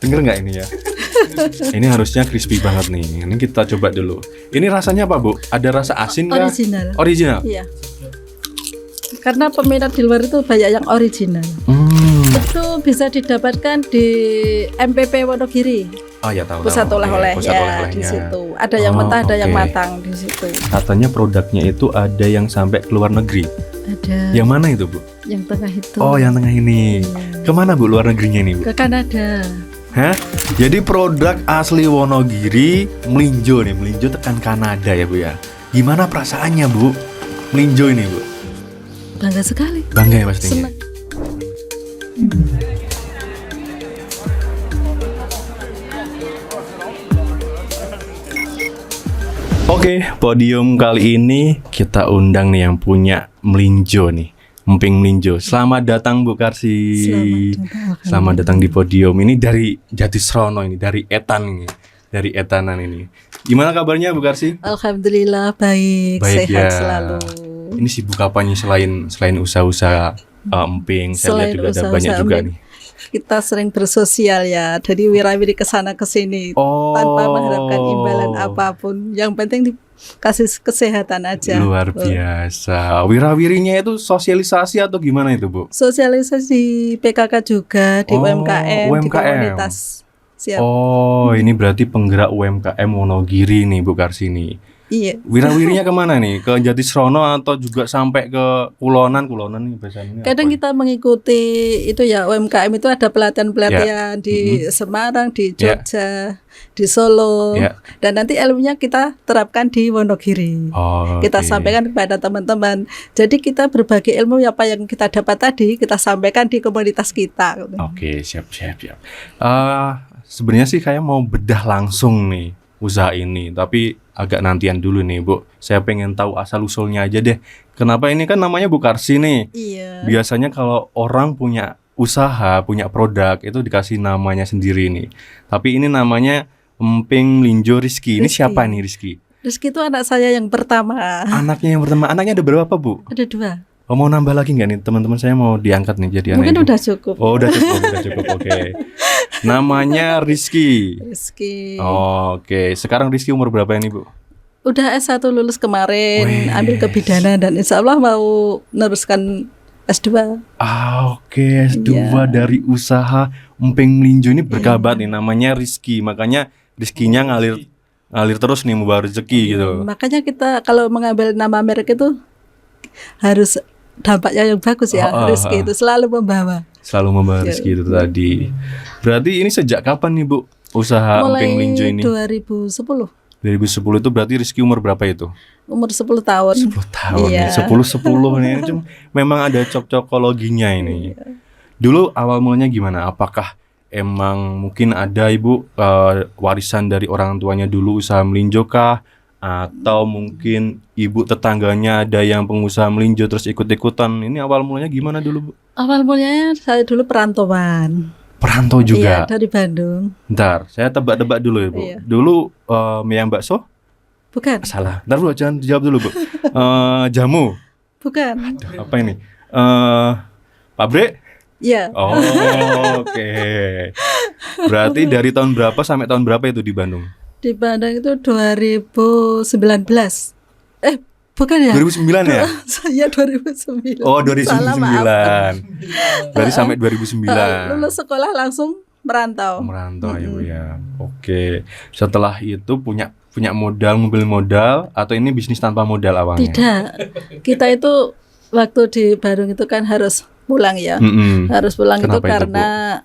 Denger nggak ini ya? Ini harusnya crispy banget nih. Ini kita coba dulu. Ini rasanya apa, Bu? Ada rasa asin nggak? Original. Original? Iya. Karena peminat di luar itu banyak yang original. Itu bisa didapatkan di MPP Wonogiri. Oh ya, tahu. Pusat oleh-oleh Pusat ya, oleh-olehnya. di situ. Ada yang mentah, ada yang matang di situ. Katanya produknya itu ada yang sampai ke luar negeri. Ada. Yang mana itu, Bu? Yang tengah itu. Oh, yang tengah ini. Kemana, Bu, luar negerinya ini, Bu? Ke Kanada. Hah? Jadi produk asli Wonogiri melinjo nih, melinjo tekan Kanada ya, Bu ya. Gimana perasaannya, Bu? Melinjo ini, Bu? Bangga sekali. Bangga ya pastinya. Senang. Oke, podium kali ini kita undang nih yang punya melinjo nih, emping melinjo. Selamat datang Bu Karsi. Selamat datang di podium. Ini dari Jatisrono ini, dari Etan ini, dari Etanan ini. Gimana kabarnya Bu Karsi? Alhamdulillah baik, Baik sehat ya. selalu. Ini sibuk apanya selain usaha-usaha emping? Saya lihat juga ada banyak juga nih. Kita sering bersosial ya, jadi wirawiri kesana kesini tanpa mengharapkan imbalan apapun. Yang penting dikasih kesehatan aja. Luar biasa. Wirawirinya itu sosialisasi atau gimana itu, Bu? Sosialisasi PKK juga di UMKM, di UMKM. komunitas. Siap. Oh, ini berarti penggerak UMKM Wonogiri nih Bu Karsini. Iya. Wirawirinya kemana nih? Ke Jatisrono atau juga sampai ke Kulonan nih biasanya? Kadang kita mengikuti itu ya, UMKM itu ada pelatihan-pelatihan di Semarang, di Jogja, di Solo, dan nanti ilmunya kita terapkan di Wonogiri. Kita sampaikan kepada teman-teman. Jadi kita berbagi ilmu apa yang kita dapat tadi, kita sampaikan di komunitas kita. Oke, siap. Sebenarnya sih kayak mau bedah langsung nih usaha ini, tapi agak nantian dulu nih, Bu. Saya pengen tahu asal-usulnya aja deh. Kenapa ini kan namanya Bu Karsi nih? Iya. Biasanya kalau orang punya usaha, punya produk, itu dikasih namanya sendiri nih. Tapi ini namanya Emping Melinjo Rizky. Ini siapa nih Rizky? Rizky itu anak saya yang pertama. Anaknya yang pertama. Anaknya ada berapa, Bu? Ada 2. Oh, mau nambah lagi nggak nih? Teman-teman saya mau diangkat nih jadi anak. Mungkin udah cukup. Oh, udah cukup. Oke. Namanya Rizky. Oke. Sekarang Rizky umur berapa ini, Bu? Udah S1 lulus kemarin, ambil kebidanan dan insya Allah mau meneruskan S2. Oke, S2 dari usaha Emping Melinjo ini berkabat nih, namanya Rizky. Makanya Rizkynya ngalir terus nih membawa rezeki gitu. Makanya kita kalau mengambil nama merek itu harus dampaknya yang bagus ya. Rizky itu selalu membawa rezeki itu tadi. Berarti ini sejak kapan nih, Bu, usaha Emping Melinjo ini? Mulai 2010. 2010 itu berarti Rizky umur berapa itu? Umur 10 tahun. 10 tahun nih, 10 nih. Memang ada cocokologinya ini. Dulu awal mulanya gimana? Apakah emang mungkin ada Ibu warisan dari orang tuanya dulu usaha melinjo kah? Atau mungkin ibu tetangganya ada yang pengusaha melinjo terus ikut-ikutan? Ini awal mulanya gimana dulu, Bu? Awal mulanya saya dulu perantauan. Perantau juga? Iya, dari Bandung. Bentar, saya tebak-tebak dulu ya, Bu. Iya. Dulu mie yang bakso? Bukan. Salah. Bentar dulu, jangan dijawab dulu, Bu. Jamu? Bukan. Apa ini? Pabrik? Iya. Oke. Berarti dari tahun berapa sampai tahun berapa itu di Bandung? Di Bandung itu 2019. Bukan ya? 2009 ya? Saya 2009. Oh, 2009. Salah, maaf. Berarti sampai 2009. Lulus sekolah langsung merantau. Merantau ya, Bu ya. Oke. Setelah itu punya modal, mobil modal, atau ini bisnis tanpa modal awalnya? Tidak. Kita itu waktu di Bandung itu kan harus pulang ya. Harus pulang. Kenapa itu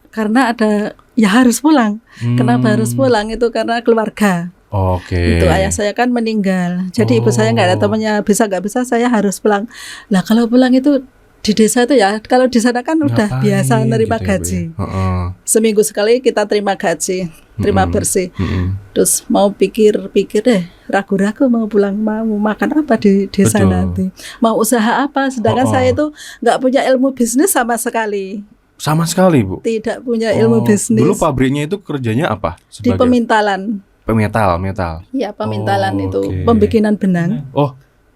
karena ada ya harus pulang. Kenapa harus pulang? Itu karena keluarga. Oke. Itu ayah saya kan meninggal. Jadi ibu saya nggak ada temannya, nggak bisa saya harus pulang. Lah kalau pulang itu di desa itu ya, kalau di sana kan udah biasa nerima gitu gaji. Ya, seminggu sekali kita terima gaji, terima bersih. Terus mau pikir-pikir deh, ragu-ragu mau pulang, mau makan apa di desa nanti, mau usaha apa. Sedangkan saya itu nggak punya ilmu bisnis sama sekali. Sama sekali, Bu? Tidak punya ilmu bisnis. Dulu pabriknya itu kerjanya apa? Di pemintalan. Metal. Iya, pemintalan itu, pembikinan benang.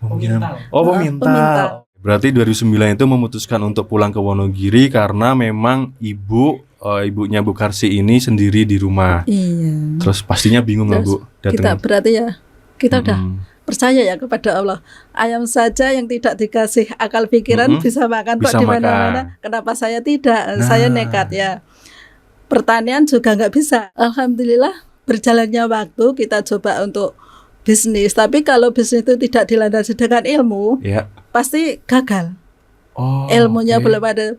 Pemintal. Berarti 2009 itu memutuskan untuk pulang ke Wonogiri karena memang ibunya Bu Karsi ini sendiri di rumah. Iya. Terus pastinya bingung lah Bu. Kita berarti ya kita udah percaya ya kepada Allah. Ayam saja yang tidak dikasih akal pikiran bisa makan kok di mana-mana. Kenapa saya tidak? Saya nekat ya. Pertanian juga nggak bisa. Alhamdulillah berjalannya waktu kita coba untuk bisnis. Tapi kalau bisnis itu tidak dilandasi dengan ilmu, pasti gagal. Ilmunya belum ada.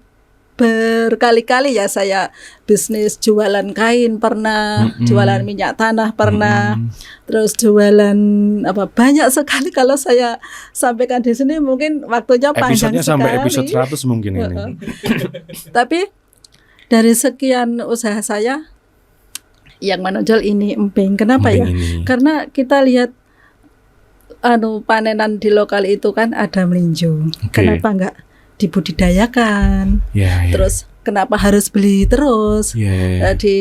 Berkali-kali ya saya bisnis jualan kain pernah, jualan minyak tanah pernah, terus jualan apa banyak sekali. Kalau saya sampaikan di sini mungkin waktunya panjang sekali. Sampai episode 100 mungkin ini. Tapi dari sekian usaha saya yang menonjol ini emping. Kenapa ya? Karena kita lihat panenan di lokal itu kan ada melinjo. Kenapa enggak dibudidayakan? Terus kenapa harus beli terus? Di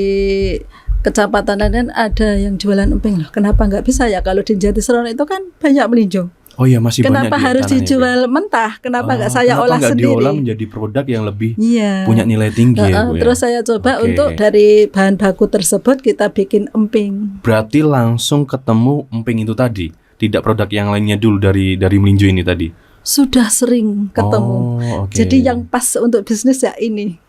Kecamatan Laden ada yang jualan emping loh. Kenapa enggak bisa ya? Kalau di Jatiserono itu kan banyak melinjo. Oh iya, masih kenapa banyak. Kenapa harus dijual mentah? Kenapa enggak saya olah sendiri? Kenapa diolah menjadi produk yang lebih punya nilai tinggi ya, Bu, Terus saya coba untuk dari bahan baku tersebut kita bikin emping. Berarti langsung ketemu emping itu tadi, tidak produk yang lainnya dulu dari melinjo ini tadi. Sudah sering ketemu. Jadi yang pas untuk bisnis ya ini.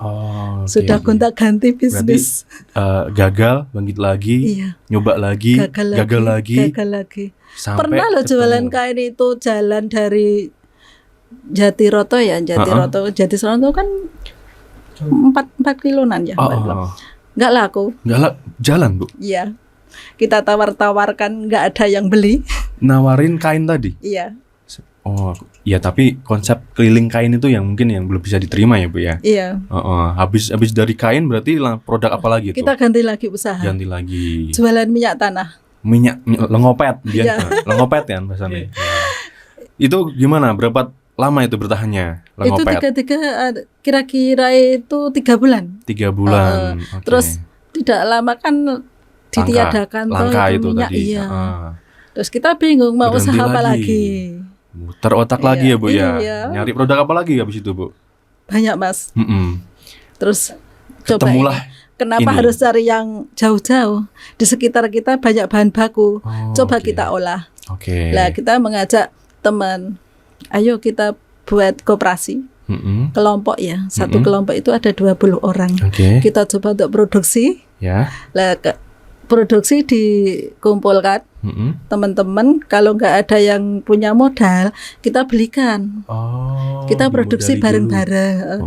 Sudah gonta-ganti bisnis. Berarti, gagal, bangkit lagi, nyoba lagi, gagal lagi. Pernah lo jualan kain itu jalan dari Jatiroto ya, Jatiserono kan 4 kiloan ya. Nggak laku. Jalan Bu? Iya. Kita tawar-tawarkan nggak ada yang beli. Nawarin kain tadi? Iya. Ya tapi konsep keliling kain itu yang mungkin yang belum bisa diterima ya Bu ya. Iya. Habis dari kain berarti produk apa lagi itu? Kita ganti lagi usaha. Ganti lagi. Jualan minyak tanah. Minyak lengopet dia. Lengopet ya bahasanya. Itu gimana? Berapa lama itu bertahannya lengopet? Itu kira-kira itu 3 bulan. 3 bulan. Terus tidak lama kan ditiadakan langka itu minyak. Tadi. Iya. Terus kita bingung mau usaha apa lagi. Muter otak lagi ya Bu ya. Nyari produk apa lagi habis itu Bu? Banyak Mas. Terus ketemulah. Kenapa harus cari yang jauh-jauh? Di sekitar kita banyak bahan baku. Coba kita olah. Lah kita mengajak teman. Ayo kita buat koperasi. Kelompok ya. Satu kelompok itu ada 20 orang. Kita coba untuk produksi. Lah produksi dikumpulkan. Teman-teman kalau nggak ada yang punya modal, kita belikan. Kita produksi bareng-bareng.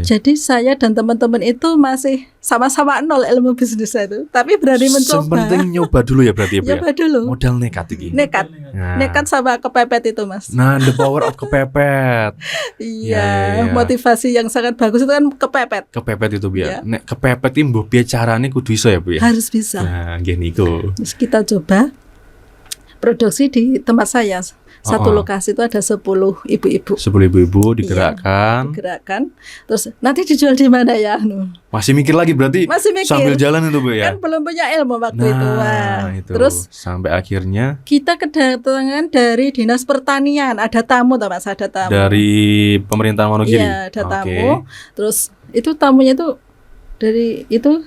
Jadi saya dan teman-teman itu masih sama-sama nol ilmu bisnisnya itu, tapi berani mencoba. Sepenting nyoba dulu ya berarti ya Bu. Nyoba dulu. Modal nekat ini. Nekat sama kepepet itu Mas. Nah, the power of kepepet. Iya, motivasi yang sangat bagus itu kan kepepet. Kepepet itu Bu ya. Nek kepepet iki mbok piye carane kudu iso ya Bu ya. Harus bisa. Nah, nggih niku. Terus kita coba produksi di tempat saya. Satu lokasi itu ada 10 ibu-ibu. 10 ibu-ibu digerakkan. Terus nanti dijual di mana ya? Masih mikir lagi berarti. Masih mikir. Sambil jalan itu Bu ya. Kan belum punya ilmu waktu itu. Itu. Terus sampai akhirnya kita kedatangan dari Dinas Pertanian. Ada tamu Mas, ada tamu. Dari pemerintahan Wonogiri. Iya, ada tamu. Terus itu tamunya itu dari itu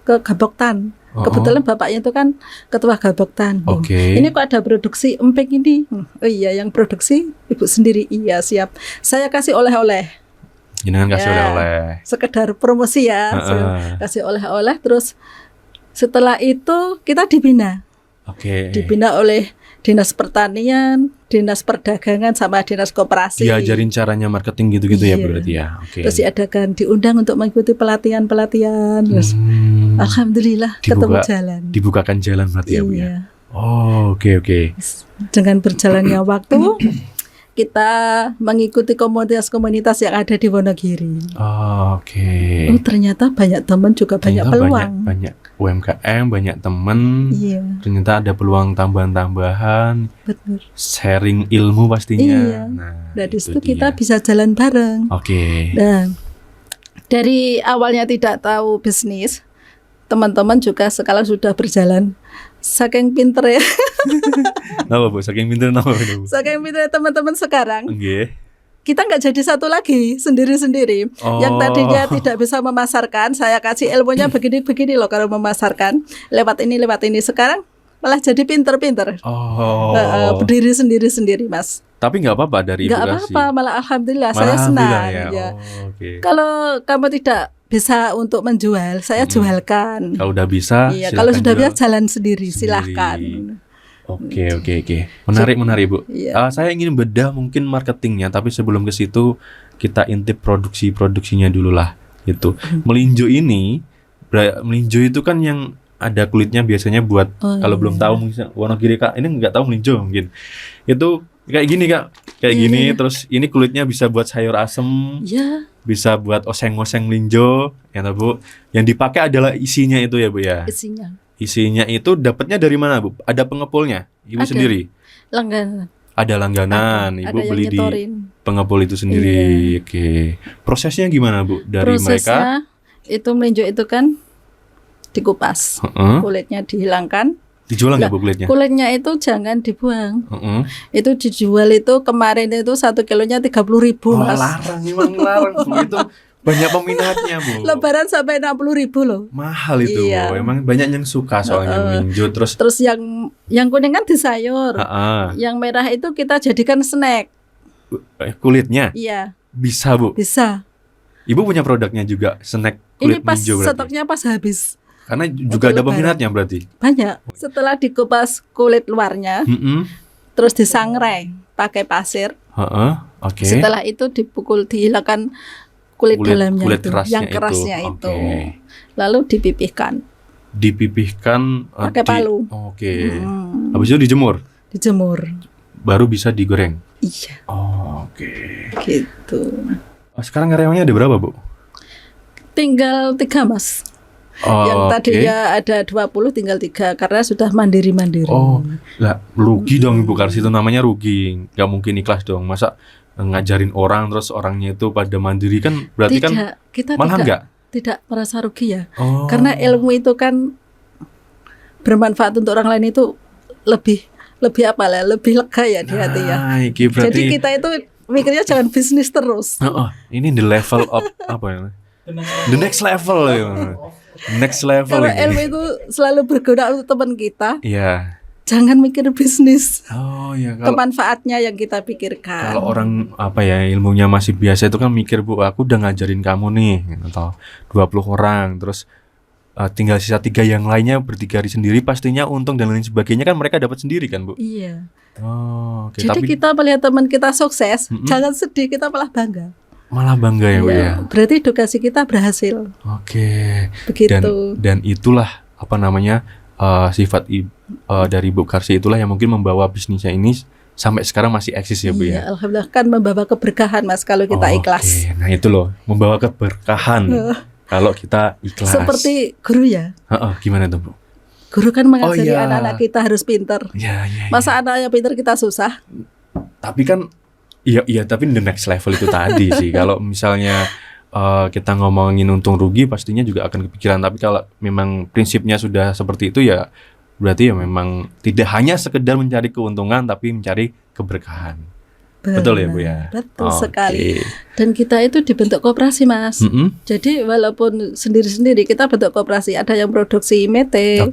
ke Gaboktan. Kebetulan bapaknya itu kan ketua Gaboktan. Ini kok ada produksi emping ini? Oh iya, yang produksi ibu sendiri. Iya, siap. Saya kasih oleh-oleh. Jangan kasih oleh-oleh. Sekedar promosi ya. Kasih oleh-oleh. Terus setelah itu kita dibina. Dibina oleh Dinas Pertanian, Dinas Perdagangan sama Dinas Koperasi. Diajarin caranya marketing gitu-gitu ya berarti ya. Terus diundang untuk mengikuti pelatihan-pelatihan. Terus alhamdulillah ketemu jalan. Dibukakan jalan berarti ya Bu ya. Oke. Dengan berjalannya waktu kita mengikuti komunitas-komunitas yang ada di Wonogiri. Ternyata banyak teman juga banyak peluang. Banyak UMKM, banyak teman. Ternyata ada peluang tambahan-tambahan. Betul. Sharing ilmu pastinya. Nah, dari situ kita bisa jalan bareng. Dan dari awalnya tidak tahu bisnis, teman-teman juga sekarang sudah berjalan. Saking pinter ya. Napa Bu? Saking pinter napa Bu? Saking pinter teman-teman sekarang. kita nggak jadi satu lagi sendiri-sendiri. Yang tadinya tidak bisa memasarkan, saya kasih ilmunya begini-begini loh kalau memasarkan, lewat ini. Sekarang malah jadi pinter-pinter. Berdiri sendiri-sendiri, Mas. Tapi nggak apa-apa dari Ibu Nggak kasih. apa-apa, malah alhamdulillah saya senang. Ya. Kalau kamu tidak bisa untuk menjual, saya jualkan. Kalau udah bisa, iya, kalau sudah bisa jalan sendiri. Silahkan. Oke. Menarik Bu. Iya. Saya ingin bedah mungkin marketingnya, tapi sebelum ke situ kita intip produksinya dulu lah. Gitu. Melinjo itu kan yang ada kulitnya biasanya buat kalau belum tahu mungkin Wonogiri Kak, ini nggak tahu melinjo mungkin. Itu kayak gini Kak, gini. Terus ini kulitnya bisa buat sayur asem. Iya. Bisa buat oseng-oseng melinjo, ya Bu. Yang dipakai adalah isinya itu ya Bu ya. Isinya itu dapatnya dari mana Bu? Ada pengepulnya? Ibu sendiri? Langganan. Ada langganan, Ibu ada beli di pengepul itu sendiri. Iya. Oke. Prosesnya gimana Bu? Dari prosesnya, mereka? Itu melinjo itu kan dikupas, kulitnya dihilangkan. Dijual nggak Bu kulitnya? Kulitnya itu jangan dibuang. Itu dijual itu kemarin itu 1 kilonya 30.000 Mas. Larang Bu itu. Banyak peminatnya Bu. Lebaran sampai 60.000 loh. Mahal itu Bu. Emang banyak yang suka soalnya melinjo. Terus yang kuning kan di sayur. Yang merah itu kita jadikan snack. Kulitnya? Iya. Bisa Bu? Bisa. Ibu punya produknya juga, snack kulit ini pas melinjo berarti? Stoknya pas habis. Karena juga ada peminatnya berarti? Banyak. Setelah dikupas kulit luarnya, terus disangrai pakai pasir. Setelah itu dihilangkan kulit dalamnya kulit itu, yang kerasnya itu. Lalu dipipihkan pakai palu. Habis itu dijemur. Baru bisa digoreng. Iya. Gitu. Sekarang karyawannya ada berapa Bu? Tinggal 3 Mas. Yang tadinya ada 20 tinggal 3 karena sudah mandiri. Lah rugi dong Ibu Karsi, itu namanya rugi. Gak mungkin ikhlas dong. Masa ngajarin orang terus orangnya itu pada mandiri kan berarti kita malah tidak merasa rugi ya. Karena ilmu itu kan bermanfaat untuk orang lain itu lebih lebih lega ya di hati ya. Jadi kita itu mikirnya jangan bisnis terus. Ini the level of apa ya? The next level ya. Next level. Kalau ilmu itu selalu berguna untuk teman kita. Iya. Jangan mikir bisnis. Kemanfaatnya yang kita pikirkan. Kalau orang ilmunya masih biasa itu kan mikir Bu, aku udah ngajarin kamu nih atau 20 orang terus tinggal sisa 3 yang lainnya berdikari sendiri, pastinya untung dan lain sebagainya kan mereka dapat sendiri kan Bu. Iya. Jadi kita melihat teman kita sukses, jangan sedih, kita malah bangga. Ya Bu ya. Berarti edukasi kita berhasil. Begitu. Dan itulah sifat dari Bu Karsi, itulah yang mungkin membawa bisnisnya ini sampai sekarang masih eksis ya Bu ya. Alhamdulillah, kan membawa keberkahan Mas kalau kita ikhlas. Nah itu loh, membawa keberkahan kalau kita ikhlas. Seperti guru ya. Gimana tuh Bu? Guru kan mengajari anak-anak kita harus pintar. Masa anaknya pintar kita susah? Tapi kan tapi the next level itu tadi sih. Kalau misalnya kita ngomongin untung rugi pastinya juga akan kepikiran. Tapi kalau memang prinsipnya sudah seperti itu ya berarti ya memang tidak hanya sekedar mencari keuntungan tapi mencari keberkahan. Betul ya Bu ya? Betul sekali. Dan kita itu dibentuk koperasi Mas. Jadi walaupun sendiri-sendiri kita bentuk koperasi. Ada yang produksi mete,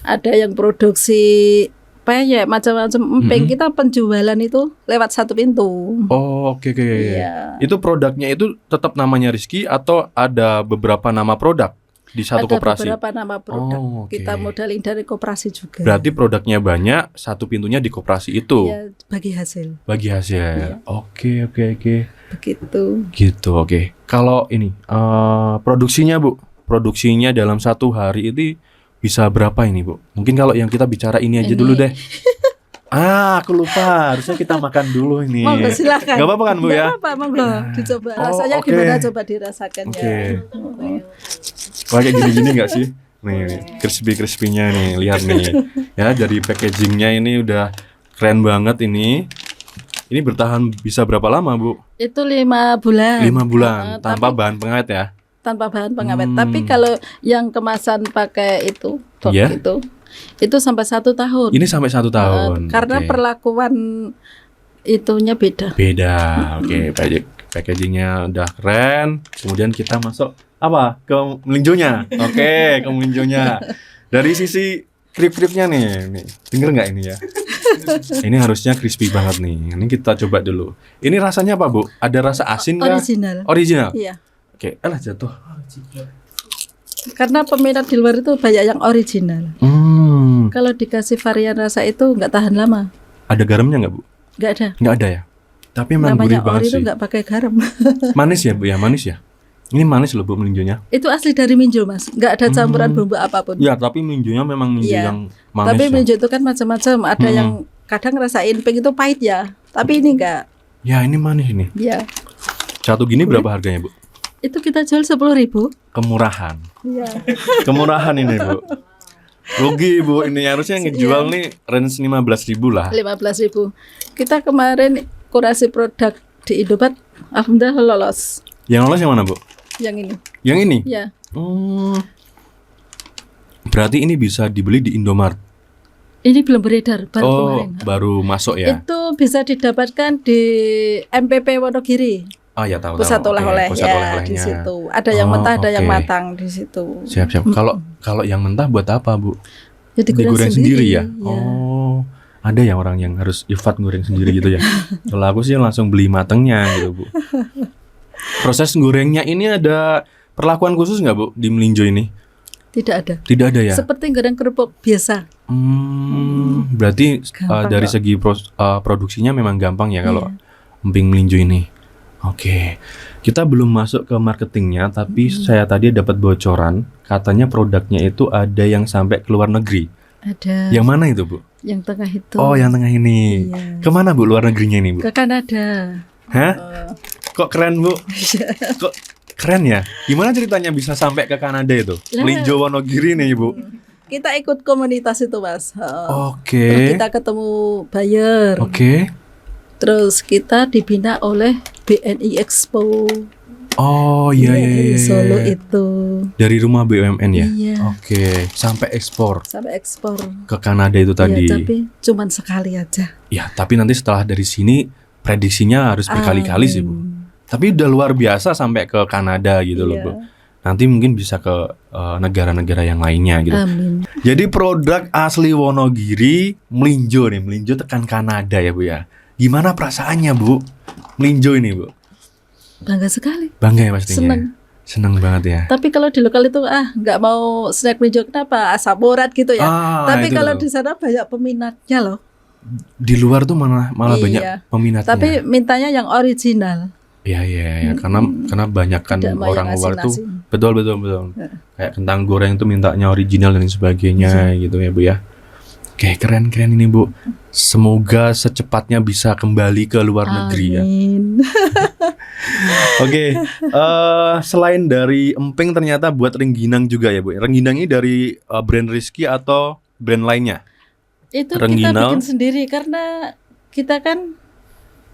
ada yang produksi peyek, macam-macam emping. Kita penjualan itu lewat satu pintu. Iya. Itu produknya itu tetap namanya Rizky atau ada beberapa nama produk di satu koperasi? Ada beberapa nama produk. Kita modeling dari koperasi juga. Berarti produknya banyak, satu pintunya di koperasi itu. Iya, bagi hasil. Iya. Oke. Begitu. Gitu, oke. Kalau ini produksinya Bu, produksinya dalam 1 hari itu bisa berapa ini Bu? Mungkin kalau yang kita bicara ini aja dulu deh. Aku lupa, harusnya kita makan dulu ini. Monggo silakan. Gak apa-apa kan Bu ya? Gak apa-apa, monggo. Dicoba rasanya gimana, coba dirasakan ya. Kayak gini-gini gak sih? Nih, crispy-crispy-nya nih, lihat nih. Ya, dari packagingnya ini udah keren banget ini. Ini bertahan bisa berapa lama Bu? Itu 5 bulan. 5 bulan, tanpa bahan pengawet ya? Tanpa bahan pengawet. Tapi kalau yang kemasan pakai itu, itu sampai 1 tahun. Ini sampai 1 tahun. Karena perlakuan itunya beda. Beda. Oke, packagingnya udah keren. Kemudian kita masuk apa? Ke melinjonya. Oke, ke melinjonya. Dari sisi krip-kripnya nih, denger nggak ini ya? Ini harusnya crispy banget nih. Ini kita coba dulu. Ini rasanya apa, Bu? Ada rasa asin nggak? Original. Iya. Oke, alah jatuh. Karena peminat di luar itu banyak yang original. Kalau dikasih varian rasa itu nggak tahan lama. Ada garamnya nggak, Bu? Nggak ada. Nggak ada ya? Tapi emang gurih Namanya banget ori sih. itu nggak pakai garam. Manis ya, Bu ya? Manis ya? Ini manis loh, Bu, melinjonya. Itu asli dari Minjo, Mas. Nggak ada campuran bumbu apapun. Ya, tapi melinjonya memang melinjo Iya. yang manis. Tapi ya. Minjo itu kan macam-macam. Ada yang kadang rasain pink itu pahit ya. Tapi ini enggak. Ya, ini manis ini. Ya. Satu gini berapa harganya, Bu? Itu kita jual 10.000. Kemurahan. Iya. Kemurahan ini, Bu. Rugi, Bu. Ini harusnya ngejual nih range 15.000 lah. 15.000. Kita kemarin kurasi produk di Indomaret, alhamdulillah lolos. Yang lolos yang mana, Bu? Yang ini. Yang ini? Ya. Berarti ini bisa dibeli di Indomaret. Ini belum beredar, baru kemarin. Baru masuk ya? Itu bisa didapatkan di MPP Wonogiri. Oh ya, tahu. Pusat oleh-oleh Pusat ya, oleh-olehnya. di situ. Ada yang mentah, ada yang oke. matang di situ. Siap. Kalau yang mentah buat apa, Bu? Ya, digoreng sendiri ya? Ya. Oh, ada ya orang yang harus Ifat goreng sendiri gitu ya? Kalau aku sih langsung beli matangnya gitu, Bu. Proses gorengnya ini ada perlakuan khusus nggak, Bu, di melinjo ini? Tidak ada. Tidak ada ya? Seperti goreng kerupuk biasa. Berarti Gampang dari kok. segi produksinya memang gampang ya kalau Iya. emping melinjo ini. Oke, kita belum masuk ke marketingnya, tapi saya tadi dapat bocoran katanya produknya itu ada yang sampai ke luar negeri. Ada. Yang mana itu, Bu? Yang tengah itu. Oh, yang tengah ini. Iya. Kemana, Bu, luar negerinya ini, Bu? Ke Kanada. Hah? Kok keren, Bu? Kok keren ya? Gimana ceritanya bisa sampai ke Kanada itu? Lah. Melinjo Wonogiri nih, Bu. Kita ikut komunitas itu, Mas. Terus Oke. kita ketemu buyer. Oke. Terus kita dibina oleh BNI Expo. Oh, iya. Dari Solo itu. Dari rumah BUMN ya? Iya. Oke, sampai ekspor Sampai ekspor. ke Kanada itu tadi. Iya, tapi cuman sekali aja. Ya, tapi nanti setelah dari sini prediksinya harus berkali-kali sih, Bu. Tapi udah luar biasa sampai ke Kanada gitu loh, Iya. Bu. Nanti mungkin bisa ke negara-negara yang lainnya gitu. Amin. Jadi produk asli Wonogiri melinjo nih, melinjo tekan Kanada ya, Bu ya. Gimana perasaannya, Bu? Melinjo ini, Bu. Bangga sekali. Bangga ya pastinya. Seneng. Seneng banget ya. Tapi kalau di lokal itu nggak mau snack melinjo, kenapa? Asam urat gitu ya. Tapi itu kalau tuh. di sana banyak peminatnya loh. Di luar tuh malah Iya. banyak peminatnya. Tapi mintanya yang original. Iya. Karena banyak kan Tidak mau orang yang luar tuh. asin-asin. Betul. Kayak kentang goreng tuh mintanya original dan sebagainya gitu ya, Bu ya. Oke, keren ini, Bu. Semoga secepatnya bisa kembali ke luar negeri ya. Amin. Oke, selain dari emping ternyata buat rengginang juga ya, Bu. Rengginang ini dari brand Rizky atau brand lainnya? Itu Rengginang. kita bikin sendiri karena kita kan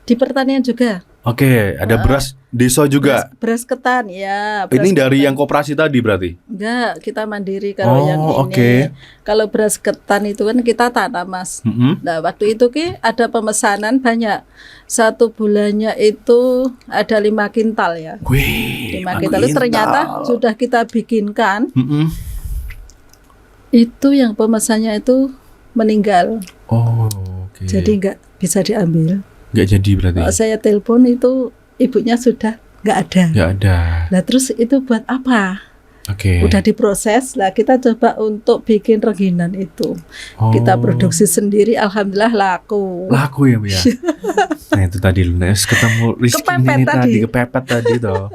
di pertanian juga. Oke, ada beras deso juga. Beras ketan ya. beras Ini dari ketan. yang koperasi tadi berarti? Enggak, kita mandiri kalau yang ini. oke. Kalau beras ketan itu kan kita tanam, Mas. Mm-mm. Nah, waktu itu ada pemesanan banyak. 1 bulannya itu ada 5 kintal ya. Wih, 5 kintal itu ternyata sudah kita bikinkan. Mm-mm. Itu yang pemesannya itu meninggal. Oh, oke. Jadi nggak bisa diambil. Nggak jadi berarti? Saya telepon itu ibunya sudah nggak ada. Nggak ada. Nah terus itu buat apa? Oke. Udah diproses. Lah kita coba untuk bikin rengginan itu. Oh. Kita produksi sendiri. Alhamdulillah laku. Laku ya, Bu ya. Nah itu tadi Nes ketemu Rizky Kepepet ini tadi. kepepet tadi toh.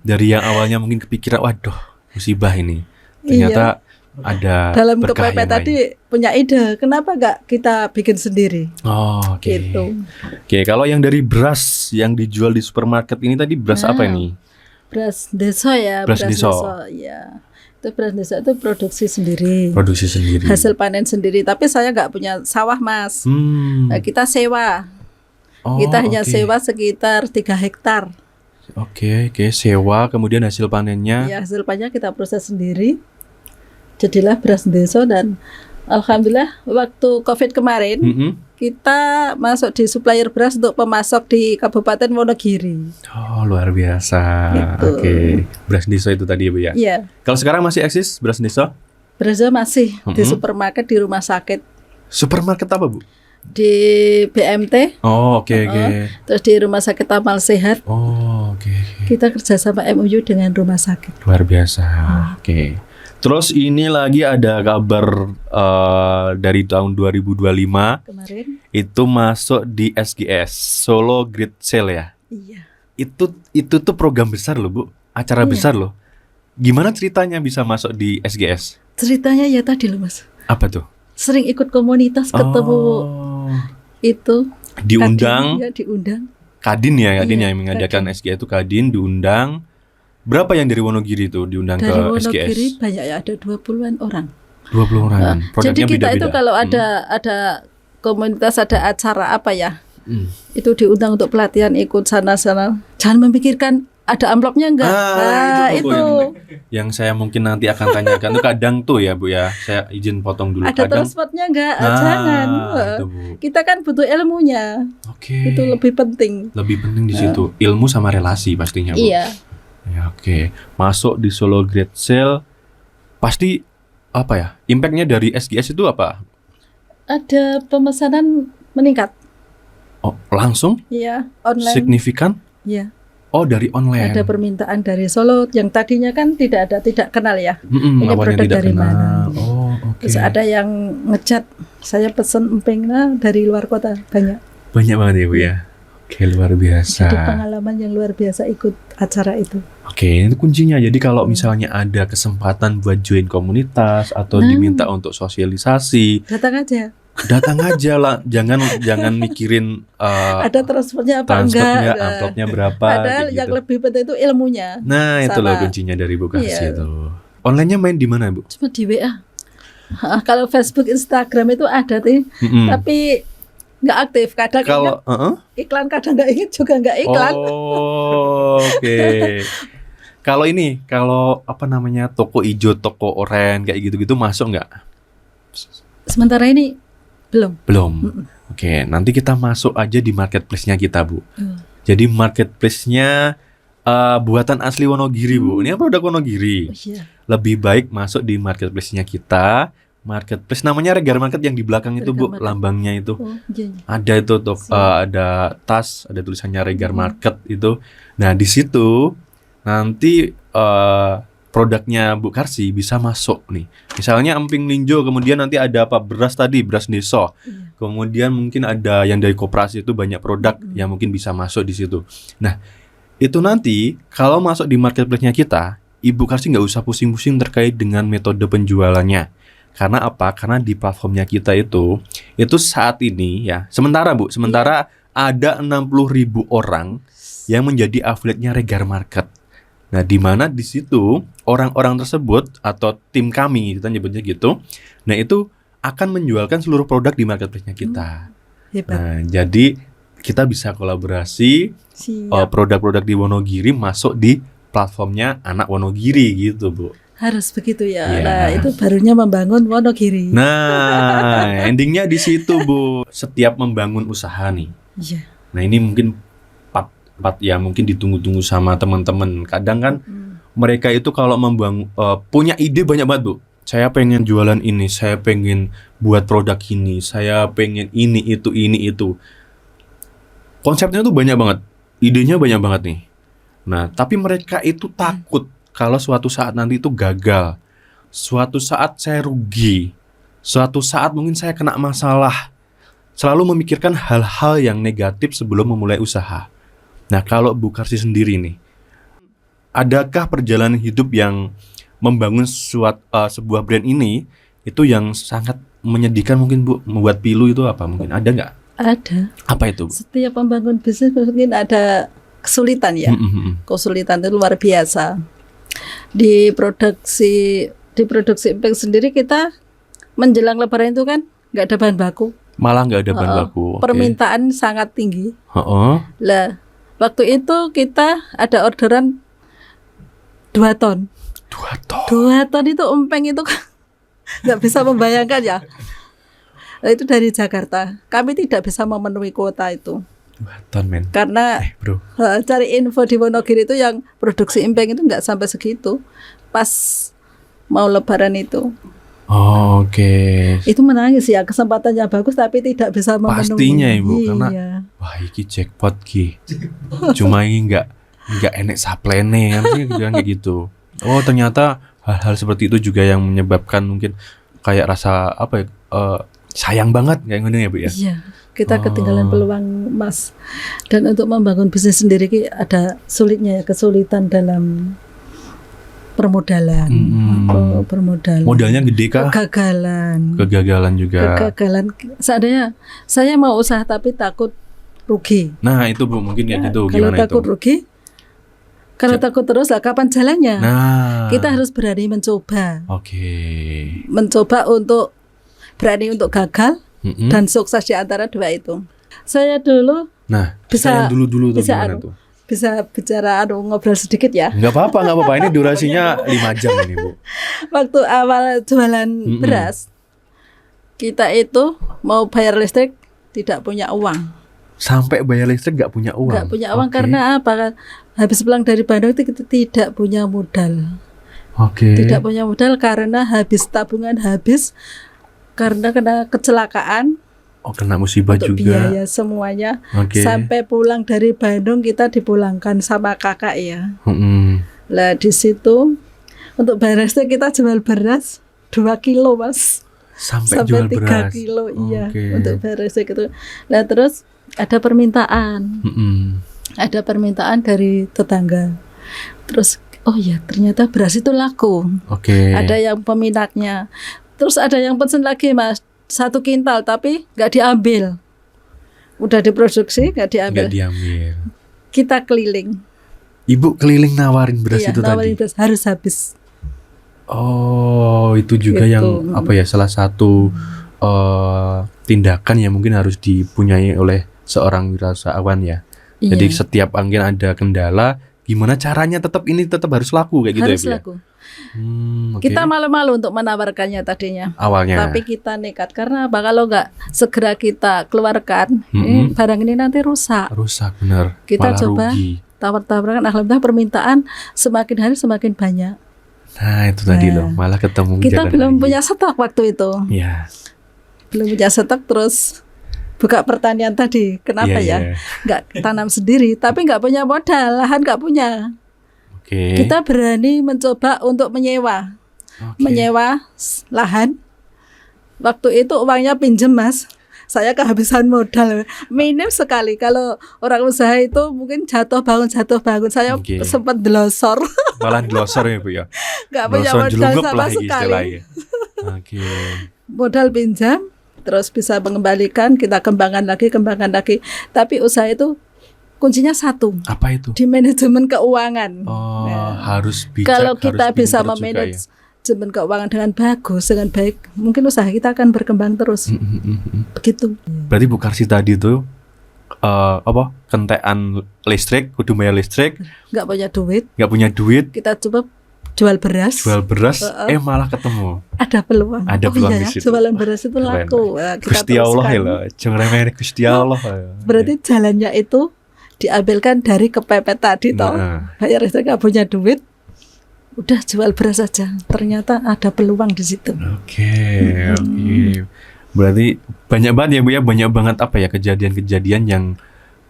Dari yang awalnya mungkin kepikiran, waduh musibah ini. Ternyata ada Dalam berkah kepepet yang tadi lain. punya ide. Kenapa nggak kita bikin sendiri? Oh, oke. Gitu. Oke, kalau yang dari beras yang dijual di supermarket ini tadi beras Nah. apa ini? Beras deso ya. Beras deso. Ya. Itu beras deso itu produksi sendiri. Produksi sendiri. Hasil panen sendiri. Tapi saya nggak punya sawah, Mas. Nah, kita sewa. Oh, Kita hanya oke. sewa sekitar 3 hektar. Oke, sewa kemudian hasil panennya. Ya, hasil panennya kita proses sendiri. Jadilah beras deso dan Alhamdulillah waktu COVID kemarin kita masuk di supplier beras untuk pemasok di Kabupaten Wonogiri. Oh, luar biasa. Gitu. Oke. Beras Deso itu tadi ya, Bu ya. Iya. Kalau sekarang masih eksis Beras Deso? Berasnya masih di supermarket, di rumah sakit, Supermarket apa, Bu? di BMT. Oh, oke. Terus di rumah sakit Amal Sehat. Oh, oke. Kita kerjasama MOU dengan rumah sakit. Luar biasa. Oke. Terus ini lagi ada kabar dari tahun 2025 Kemarin. itu masuk di SGS Solo Great Sale ya. Iya. Itu tuh program besar loh, Bu. Acara besar loh. Gimana ceritanya bisa masuk di SGS? Ceritanya ya tadi loh Mas. Apa tuh? Sering ikut komunitas, ketemu itu. Diundang. Kadin, ya, diundang. Kadin ya, Kadin Iya, yang mengadakan SGS itu Kadin diundang. Berapa yang dari Wonogiri itu diundang Dari ke Wonogiri SGS? banyak ya, ada 20-an orang. 20 orang. Nah, jadi Produknya kita beda-beda. itu kalau ada komunitas, ada acara apa ya, itu diundang untuk pelatihan, ikut sana-sana. Jangan memikirkan ada amplopnya enggak. Itu yang saya mungkin nanti akan tanyakan tuh kadang tuh ya, Bu ya. Saya izin potong dulu. Ada Kadang transportnya enggak? Jangan. itu, Bu. Kita kan butuh ilmunya. Oke. Itu lebih penting. Lebih penting di situ ilmu sama relasi pastinya, Bu. Iya. Ya, oke. Masuk di Solo Great Sale pasti apa ya? Impactnya dari SGS itu apa? Ada pemesanan meningkat. Oh, langsung? Iya, online. Signifikan? Iya. Oh, dari online. Ada permintaan dari Solo yang tadinya kan tidak kenal ya. Ini awalnya produk tidak dari kenal. mana? Oh, oke. Terus ada yang ngechat, saya pesen emping dari luar kota, banyak. Banyak banget ya, Bu ya. Oke, luar biasa. Jadi pengalaman yang luar biasa ikut acara itu. Oke, itu kuncinya. Jadi kalau misalnya ada kesempatan buat join komunitas atau diminta untuk sosialisasi, datang aja lah. Jangan mikirin ada transportnya apa enggak. amplopnya berapa. Padahal gitu. yang lebih penting itu ilmunya. Nah, itu loh kuncinya dari Bu Karsi itu. Online-nya main di mana, Bu? Cuma di WA. Kalau Facebook, Instagram itu ada tuh, tapi nggak aktif. Kadang kalau iklan, kadang nggak ingat juga nggak iklan. Oh, oke. Kalau apa namanya, toko ijo, toko oranye kayak gitu-gitu masuk nggak? Sementara ini belum. Oke, nanti kita masuk aja di marketplace-nya kita, Bu. Jadi marketplace-nya buatan asli Wonogiri, Bu. Ini produk Wonogiri. Lebih baik masuk di marketplace-nya kita. Marketplace namanya Regar Market yang di belakang itu, Bu, lambangnya itu. Ada itu ada tas, ada tulisannya Regar Market itu. Nah, di situ nanti produknya Bu Karsi bisa masuk nih. Misalnya emping linjo, kemudian nanti ada apa? Beras Deso. Kemudian mungkin ada yang dari koperasi itu banyak produk yang mungkin bisa masuk di situ. Nah, itu nanti kalau masuk di marketplace-nya kita, Ibu Karsi nggak usah pusing-pusing terkait dengan metode penjualannya. Karena apa? Karena di platformnya kita itu saat ini ya, sementara ada 60.000 orang yang menjadi affiliate-nya Regar Market. Nah, di mana di situ orang-orang tersebut atau tim kami, kita nyebutnya gitu, nah itu akan menjualkan seluruh produk di marketplace-nya kita. Nah, jadi kita bisa kolaborasi produk-produk di Wonogiri masuk di platformnya anak Wonogiri gitu, Bu. Harus begitu ya. Nah, itu barunya membangun Wonogiri. Nah, endingnya di situ, Bu. Setiap membangun usaha nih. Iya. Nah, ini mungkin part ya mungkin ditunggu-tunggu sama teman-teman. Kadang kan mereka itu kalau membangun punya ide banyak banget, Bu. Saya pengen jualan ini, saya pengen buat produk ini, saya pengen ini itu. Konsepnya tuh banyak banget. Idenya banyak banget nih. Nah, tapi mereka itu takut kalau suatu saat nanti itu gagal, suatu saat saya rugi, suatu saat mungkin saya kena masalah. Selalu memikirkan hal-hal yang negatif sebelum memulai usaha. Nah, kalau Bu Karsi sendiri nih, adakah perjalanan hidup yang membangun sebuah brand ini itu yang sangat menyedihkan mungkin, Bu? Membuat pilu itu apa mungkin? Ada nggak? Ada. Apa itu, Bu? Setiap membangun bisnis mungkin ada kesulitan ya. Kesulitan itu luar biasa. Di produksi emping sendiri kita menjelang Lebaran itu kan nggak ada bahan baku. Malah nggak ada bahan baku. Permintaan sangat tinggi. Lah, waktu itu kita ada orderan 2 ton. 2 ton. 2 ton itu emping itu kan nggak bisa membayangkan ya. Nah, itu dari Jakarta. Kami tidak bisa memenuhi kuota itu. Waton men. Karena Bro. cari info di Wonogiri itu yang produksi empeng itu nggak sampai segitu. Pas mau lebaran itu. Oh, oke. Itu menangis ya, kesempatannya bagus tapi tidak bisa memenuhi. Pastinya Ibu, iya. karena wah iki jackpot ki. Cuma ini nggak enek saplene kan kayak gitu. Oh, ternyata hal-hal seperti itu juga yang menyebabkan mungkin kayak rasa apa ya, sayang banget kayak gini ya Bu ya. Iya, kita ketinggalan peluang Mas. Dan untuk membangun bisnis sendiri ada sulitnya ya, kesulitan dalam permodalan. Permodalan. Modalnya gede kah? Kegagalan juga. Kegagalan. Seandainya saya mau usaha tapi takut rugi. Nah, itu Bu mungkin kayak gitu. Kalau Gimana takut itu? rugi, kalau takut terus lah kapan jalannya? Nah, kita harus berani mencoba. Oke. Mencoba untuk berani untuk gagal dan sukses di antara dua itu. Saya dulu bisa dulu bisa gimana tuh? Bisa bicara ngobrol sedikit ya. Nggak apa-apa. Ini durasinya 5 jam ini Bu. Waktu awal jualan beras, kita itu mau bayar listrik tidak punya uang. Sampai bayar listrik nggak punya uang? Nggak punya uang karena apa? Habis pulang dari Bandung itu kita tidak punya modal. Tidak punya modal karena habis tabungan habis karena kena kecelakaan. Kena musibah untuk juga. Biaya semuanya. Sampai pulang dari Bandung kita dipulangkan sama kakak ya. Lah di situ untuk bayar listrik kita jual beras 2 kilo Mas. Sampai jual 3 beras. kilo iya untuk bayar listrik itu. Nah terus ada permintaan. Ada permintaan dari tetangga. Terus oh ya ternyata beras itu laku. Ada yang peminatnya. Terus ada yang pesen lagi Mas 1 kintal tapi nggak diambil. Udah diproduksi nggak diambil. Kita keliling. Ibu keliling nawarin beras itu nawarin tadi. Beras harus habis. Oh itu juga gitu. Yang apa ya salah satu tindakan yang mungkin harus dipunyai oleh seorang wirausahawan ya. Jadi setiap mungkin ada kendala, gimana caranya tetap harus laku kayak gitu harus ya. Laku. Kita malu-malu untuk menawarkannya tadinya. Awalnya. Tapi kita nekat karena apa? Kalau nggak segera kita keluarkan, barang ini nanti rusak. Rusak benar. Kita malah coba tawar-tawarkan. Alhamdulillah permintaan semakin hari semakin banyak. Nah itu tadi loh, malah ketemu. Kita belum punya stok waktu itu. Iya. Belum punya stok terus buka pertanian tadi. Kenapa ya? Nggak tanam sendiri, tapi nggak punya modal, lahan nggak punya. Kita berani mencoba untuk menyewa lahan. Waktu itu uangnya pinjem Mas. Saya kehabisan modal minim sekali. Kalau orang usaha itu mungkin jatuh bangun. Saya sempat delosor. Malah delosor ya Bu ya. Gak punya modal sama sekali. Modal pinjam, terus bisa mengembalikan, kita kembangkan lagi. Tapi usaha itu kuncinya satu. Apa itu? Di manajemen keuangan. Harus bijak. Kalau kita bisa manajemen keuangan dengan bagus, dengan baik, mungkin usaha kita akan berkembang terus. Begitu. Berarti Bu Karsi tadi itu kentekan listrik, kudu bayar listrik. Nggak punya duit. Kita coba jual beras. Malah ketemu. Ada peluang. Di situ. Jualan beras itu laku. Gusti Allah ya, jangan remehin Gusti Allah. Berarti jalannya itu diambilkan dari kepepet tadi toh. Bayar listrik nggak punya duit, udah jual beras saja. Ternyata ada peluang di situ. Oke. Berarti banyak banget ya Bu ya, banyak banget apa ya kejadian-kejadian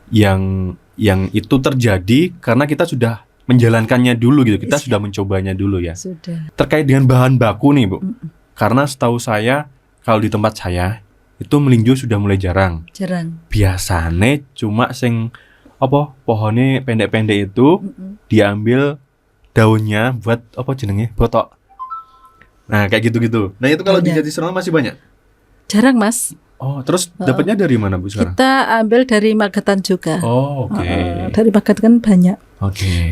yang itu terjadi karena kita sudah menjalankannya dulu gitu. Kita sudah mencobanya dulu ya. Sudah. Terkait dengan bahan baku nih Bu. Karena setahu saya kalau di tempat saya itu melinjo sudah mulai jarang. Biasanya cuma sing pohonnya pendek-pendek itu diambil daunnya buat botok. Nah kayak gitu-gitu. Nah itu kalau di Jatisonal masih banyak? Jarang Mas. Terus dapatnya dari mana Bu sekarang? Kita ambil dari Magetan juga. Dari Magetan banyak.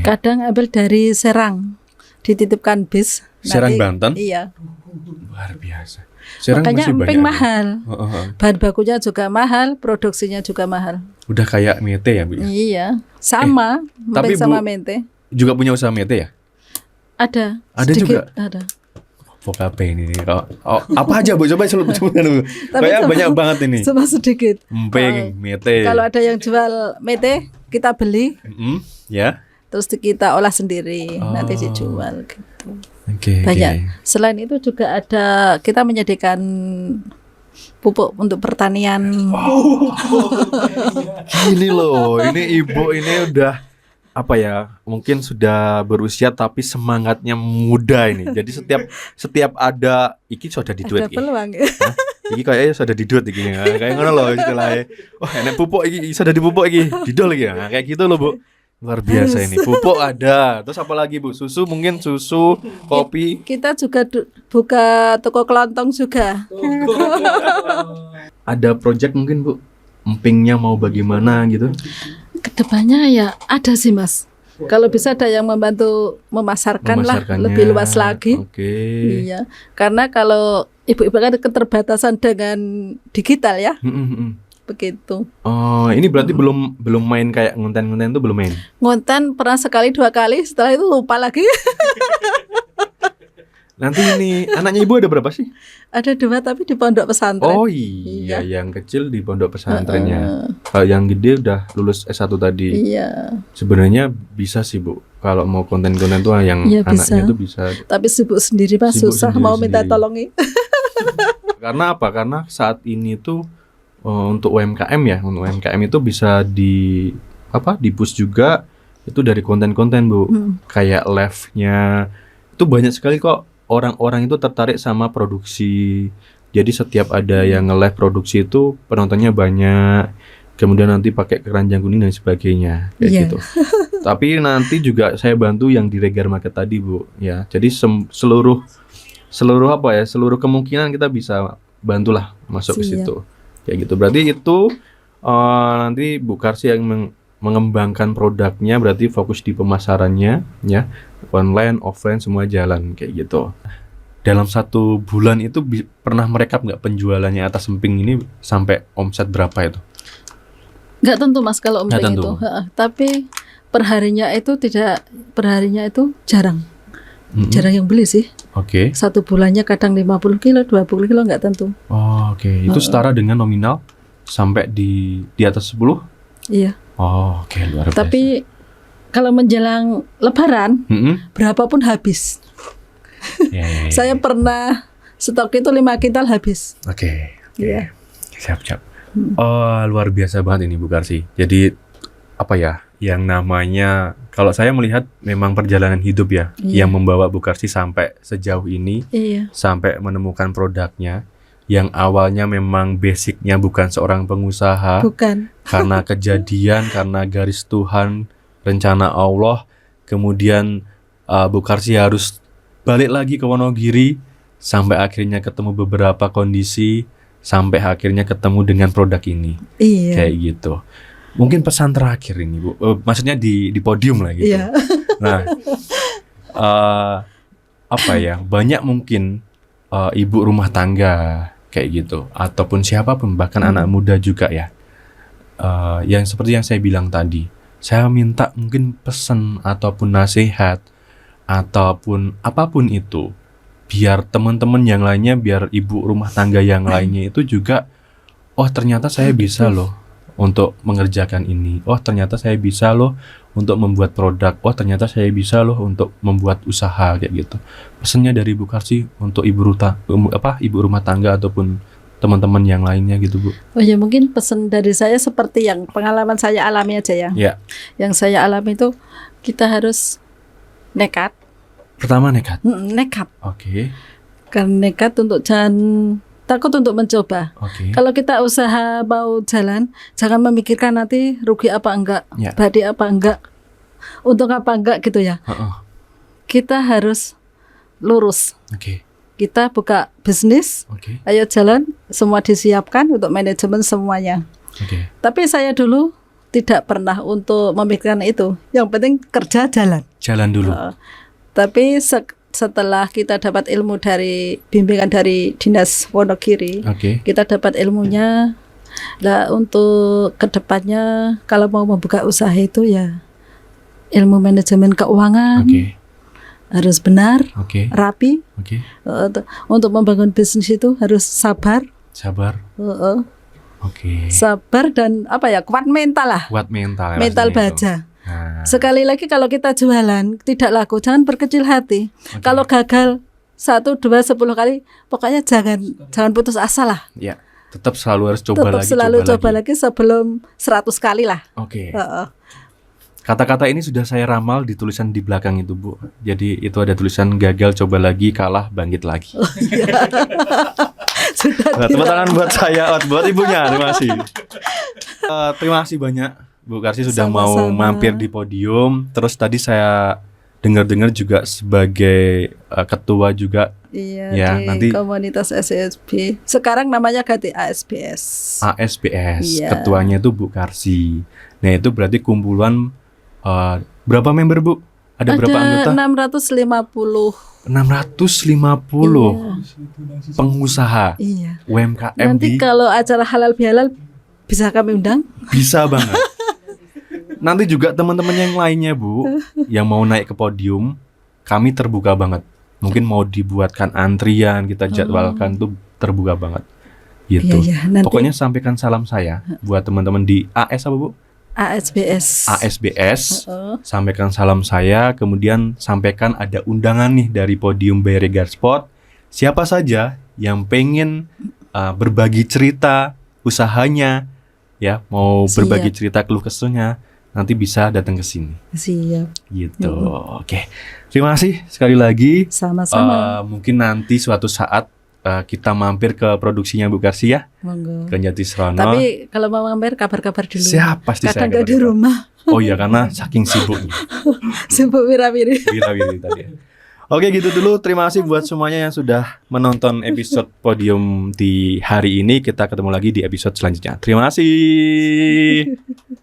Kadang ambil dari Serang, dititipkan bis. Serang Banten? Iya. Luar biasa. Serang makanya emping mahal. Bahan bakunya juga mahal, produksinya juga mahal. Udah kayak mete ya Bu? Iya, sama. Tapi sama mente. Juga punya usaha mete ya? Ada sedikit, juga? Ada. Vokape ini kalau apa aja Bu, coba sebutkan dulu. Kayak banyak banget ini. Cuma sedikit. Emping, mete. Kalau ada yang jual mete, kita beli. Ya. Terus kita olah sendiri, nanti dijual gitu. Oke. Banyak. Selain itu juga ada, kita menyediakan pupuk untuk pertanian. Gini loh, ini ibu ini udah apa ya? Mungkin sudah berusia tapi semangatnya muda ini. Jadi setiap ada iki sudah diduet Ada peluang. Iki kayaknya sudah diduet iki. Kayak ngono loh istilahnya. Wah, enek pupuk iki sudah dipupuk iki, didol iki. Nah, kayak gitu loh, Bu. Luar biasa ini. Pupuk ada. Terus apa lagi, Bu? Susu mungkin susu, kopi. Kita juga buka toko kelontong juga. Ada project mungkin, Bu. Empingnya mau bagaimana gitu? Kedepannya ya ada sih Mas. Kalau bisa ada yang membantu memasarkan lah lebih luas lagi. Iya. Karena kalau ibu-ibu kan keterbatasan dengan digital ya. Begitu. Oh, ini berarti belum main kayak ngonten-ngonten itu belum main? Ngonten pernah sekali 2 kali, setelah itu lupa lagi. Nanti ini anaknya ibu ada berapa sih? Ada 2 tapi di pondok pesantren. Oh iya, yang kecil di pondok pesantrennya. Kalau yang gede udah lulus S1 tadi. Iya. Sebenarnya bisa sih Bu, kalau mau konten-konten tuh yang ya, anaknya itu bisa. Tapi sibuk sendiri Pak, susah mau minta tolongi. Karena apa? Karena saat ini tuh untuk UMKM ya, untuk UMKM itu bisa di push juga itu dari konten-konten Bu. Kayak live-nya itu banyak sekali kok. Orang-orang itu tertarik sama produksi. Jadi setiap ada yang nge-live produksi itu penontonnya banyak. Kemudian nanti pakai keranjang kuning dan sebagainya kayak gitu. Tapi nanti juga saya bantu yang di Regar Market tadi Bu ya. Jadi seluruh kemungkinan kita bisa bantulah masuk ke situ. Kayak gitu. Berarti itu nanti Bu Karsi yang mengembangkan produknya, berarti fokus di pemasarannya ya. Online, offline semua jalan kayak gitu. Dalam 1 bulan itu pernah merekap nggak penjualannya atas emping ini sampai omset berapa itu? Nggak tentu Mas kalau emping itu. Tapi perharinya itu jarang. Jarang yang beli sih. Oke. 1 bulannya kadang 50 kilo, 20 kilo nggak tentu. Oh, oke. Itu setara dengan nominal sampai di atas 10? Iya. Oh, oke, luar biasa. Tapi kalau menjelang Lebaran, berapapun habis. Ya. Saya pernah stok itu 5 kintal habis. Oke. Iya. Siap. Luar biasa banget ini Bu Karsi. Jadi apa ya? Yang namanya kalau saya melihat memang perjalanan hidup ya, yang membawa Bu Karsi sampai sejauh ini, sampai menemukan produknya. Yang awalnya memang basicnya bukan seorang pengusaha, karena kejadian, karena garis Tuhan, rencana Allah, kemudian Bu Karsi harus balik lagi ke Wonogiri, sampai akhirnya ketemu beberapa kondisi, sampai akhirnya ketemu dengan produk ini, kayak gitu. Mungkin pesan terakhir ini Bu, maksudnya di podium lah gitu. Nah, apa ya? Banyak mungkin ibu rumah tangga kayak gitu, ataupun siapapun, bahkan anak muda juga ya. Yang seperti yang saya bilang tadi, saya minta mungkin pesan ataupun nasihat ataupun apapun itu, biar teman-teman yang lainnya, biar ibu rumah tangga yang lainnya itu juga, oh ternyata saya bisa loh untuk mengerjakan ini. Oh ternyata saya bisa loh untuk membuat produk. Oh ternyata saya bisa loh untuk membuat usaha kayak gitu. Pesannya dari Bu Karsi untuk ibu rumah tangga ataupun teman-teman yang lainnya gitu Bu. Oh ya, mungkin pesan dari saya seperti yang pengalaman saya alami aja ya. Yang saya alami itu kita harus nekat. Pertama nekat. Nekat. Oke. Karena nekat untuk takut untuk mencoba. Kalau kita usaha mau jalan, jangan memikirkan nanti rugi apa enggak, badi apa enggak, untung apa enggak gitu ya. Kita harus lurus. Kita buka bisnis, ayo jalan, semua disiapkan untuk manajemen semuanya. Tapi saya dulu tidak pernah untuk memikirkan itu. Yang penting kerja jalan. Jalan dulu. Tapi setelah kita dapat ilmu dari bimbingan dari Dinas Wonogiri, kita dapat ilmunya. Nah, untuk kedepannya kalau mau membuka usaha itu ya ilmu manajemen keuangan, harus benar, Oke. rapi. Oke. Untuk membangun bisnis itu harus sabar, Sabar. Oke. sabar dan kuat mental lah, Kuat mental. mental rasanya itu. baja. Nah, Sekali lagi kalau kita jualan tidak laku, jangan berkecil hati. Oke. Kalau gagal 1, 2, 10 kali, pokoknya jangan putus asa lah. ya, tetap selalu harus coba Tetap lagi. selalu coba lagi sebelum 100 kali lah. Oke. Heeh. Kata-kata ini sudah saya ramal di tulisan di belakang itu, Bu. Jadi itu ada tulisan gagal coba lagi, kalah bangkit lagi. Sudah Nah, tepuk tangan buat saya, buat ibunya. Terima kasih. Terima kasih banyak, Bu Karsi sudah mau Sama-sama. mampir di podium. Terus tadi saya dengar-dengar juga sebagai ketua juga Iya, Ya, di nanti- komunitas SSB. Sekarang namanya ganti ASBS. ASBS. Iya. Ketuanya itu Bu Karsi. Nah itu berarti kumpulan berapa member, Bu? Ada berapa anggota? 650. 650 pengusaha Iya. UMKM Nanti di kalau acara halal bihalal bisa kami undang. bisa banget. Nanti juga teman-teman yang lainnya, Bu, yang mau naik ke podium, kami terbuka banget. Mungkin mau dibuatkan antrian, kita jadwalkan tuh terbuka banget. Gitu. Iya, nanti Pokoknya sampaikan salam saya buat teman-teman di AS apa, Bu? ASBS. ASBS. Heeh. Sampaikan salam saya, kemudian sampaikan ada undangan nih dari Podium by Regar Sport. Siapa saja yang pengen berbagi cerita usahanya, ya mau Siap. berbagi cerita keluh kesahnya, nanti bisa datang ke sini. Siap. Gitu. Oke. Terima kasih sekali lagi. Sama-sama. Mungkin nanti suatu saat kita mampir ke produksinya Bu Karsi ya, Monggo. ke Jatisrono. Tapi kalau mau mampir kabar-kabar dulu. Siap, pasti saya Kadang nggak di kabar-kabar. rumah. Oh iya, karena saking sibuknya. Sibuk wira-wiri. Wira-wiri tadi. Oke, gitu dulu. Terima kasih buat semuanya yang sudah menonton episode podium di hari ini. Kita ketemu lagi di episode selanjutnya. Terima kasih.